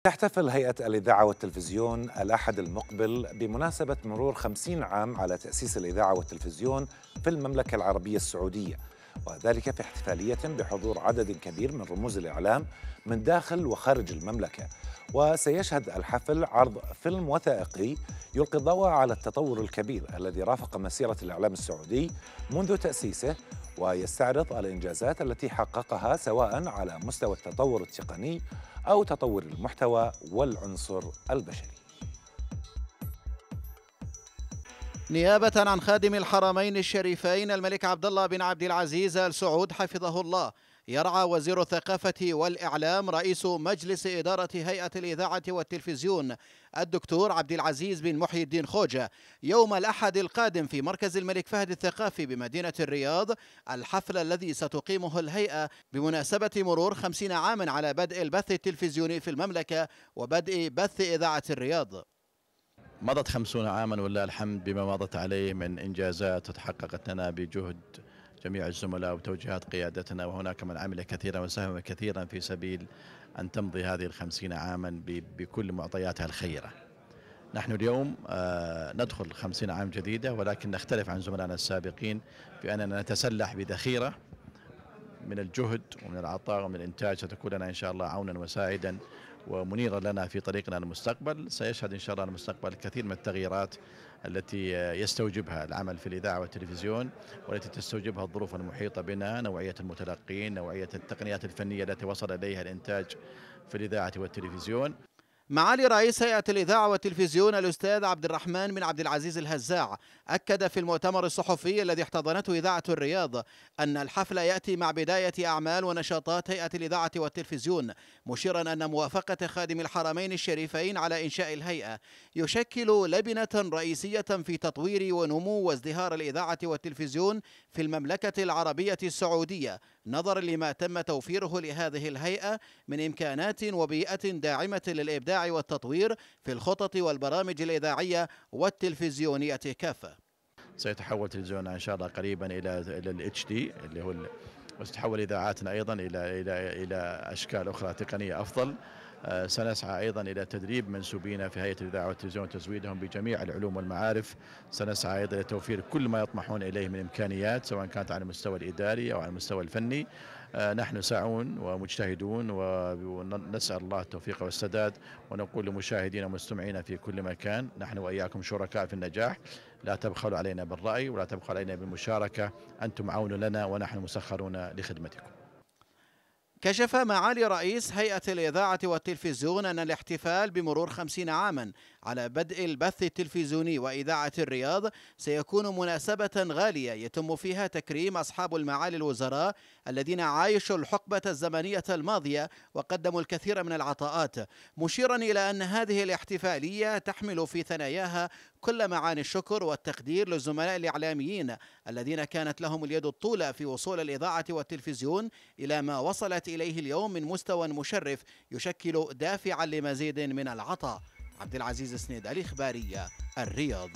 تحتفل هيئة الإذاعة والتلفزيون الأحد المقبل بمناسبة مرور 50 عام على تأسيس الإذاعة والتلفزيون في المملكة العربية السعودية، وذلك في احتفالية بحضور عدد كبير من رموز الإعلام من داخل وخارج المملكة. وسيشهد الحفل عرض فيلم وثائقي يلقي الضوء على التطور الكبير الذي رافق مسيرة الإعلام السعودي منذ تأسيسه، ويستعرض الإنجازات التي حققها سواء على مستوى التطور التقني أو تطور المحتوى والعنصر البشري. نيابة عن خادم الحرمين الشريفين الملك عبد الله بن عبد العزيز آل سعود حفظه الله، يرعى وزير الثقافة والإعلام رئيس مجلس إدارة هيئة الإذاعة والتلفزيون الدكتور عبد العزيز بن محي الدين خوجة يوم الأحد القادم في مركز الملك فهد الثقافي بمدينة الرياض الحفل الذي ستقيمه الهيئة بمناسبة مرور 50 عاما على بدء البث التلفزيوني في المملكة وبدء بث إذاعة الرياض. مضت 50 عاما ولله الحمد بما مضت عليه من إنجازات تحققت لنا بجهد جميع الزملاء وتوجيهات قيادتنا، وهناك من عمل كثيرا وساهم كثيرا في سبيل أن تمضي هذه 50 عاما بكل معطياتها الخيرة. نحن اليوم ندخل 50 عام جديدة، ولكن نختلف عن زملائنا السابقين بأننا نتسلح بذخيرة من الجهد ومن العطاء ومن الإنتاج ستكون لنا إن شاء الله عونا وساعدا ومنيرا لنا في طريقنا للمستقبل. سيشهد إن شاء الله المستقبل الكثير من التغييرات التي يستوجبها العمل في الإذاعة والتلفزيون، والتي تستوجبها الظروف المحيطة بنا، نوعية المتلقين، نوعية التقنيات الفنية التي وصل إليها الإنتاج في الإذاعة والتلفزيون. معالي رئيس هيئة الإذاعة والتلفزيون الأستاذ عبد الرحمن بن عبد العزيز الهزاع أكد في المؤتمر الصحفي الذي احتضنته إذاعة الرياض أن الحفل يأتي مع بداية أعمال ونشاطات هيئة الإذاعة والتلفزيون، مشيرا أن موافقة خادم الحرمين الشريفين على إنشاء الهيئة يشكل لبنة رئيسية في تطوير ونمو وازدهار الإذاعة والتلفزيون في المملكة العربية السعودية، نظرا لما تم توفيره لهذه الهيئة من إمكانات وبيئة داعمة للإبداع والتطوير في الخطط والبرامج الإذاعية والتلفزيونية كافة. سيتحول تلفزيوننا إن شاء الله قريبا إلى الاتش دي اللي هو وستتحول إذاعاتنا أيضا إلى أشكال أخرى تقنية أفضل. سنسعى أيضا إلى تدريب منسوبين في هيئة الإذاعة والتلفزيون وتزويدهم بجميع العلوم والمعارف. سنسعى أيضا إلى توفير كل ما يطمحون إليه من إمكانيات سواء كانت على المستوى الإداري أو على المستوى الفني. نحن ساعون ومجتهدون ونسأل الله التوفيق والسداد، ونقول لمشاهدينا ومستمعينا في كل مكان نحن وإياكم شركاء في النجاح، لا تبخلوا علينا بالرأي ولا تبخلوا علينا بالمشاركة، أنتم عون لنا ونحن مسخرون لخدمتكم. كشف معالي رئيس هيئة الإذاعة والتلفزيون أن الاحتفال بمرور 50 عاما على بدء البث التلفزيوني وإذاعة الرياض سيكون مناسبة غالية يتم فيها تكريم أصحاب المعالي الوزراء الذين عايشوا الحقبة الزمنية الماضية وقدموا الكثير من العطاءات، مشيرا إلى أن هذه الاحتفالية تحمل في ثناياها كل معاني الشكر والتقدير للزملاء الإعلاميين الذين كانت لهم اليد الطولى في وصول الإذاعة والتلفزيون إلى ما وصلت إليه اليوم من مستوى مشرف يشكل دافعا لمزيد من العطاء. عبد العزيز سنيد، الإخبارية، الرياض.